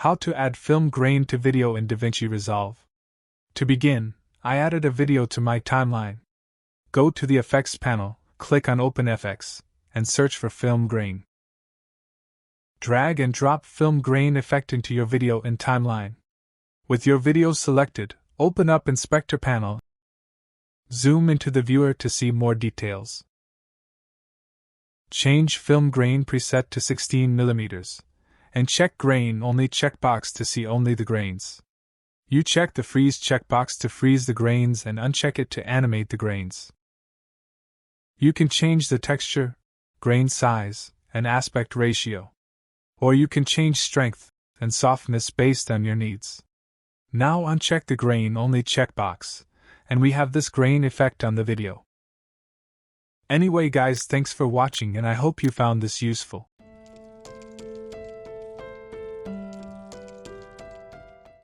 How to add film grain to video in Davinci Resolve. To begin, I added a video to my timeline. Go to the Effects panel, click on Open FX, and search for film grain. Drag and drop film grain effect into your video in timeline. With your video selected, open up Inspector panel. Zoom into the viewer to see more details. Change film grain preset to 16 mm. And check grain only checkbox to see only the grains. You check the freeze checkbox to freeze the grains and uncheck it to animate the grains. You can change the texture, grain size, and aspect ratio. Or you can change strength and softness based on your needs. Now uncheck the grain only checkbox, and we have this grain effect on the video. Anyway guys, thanks for watching and I hope you found this useful.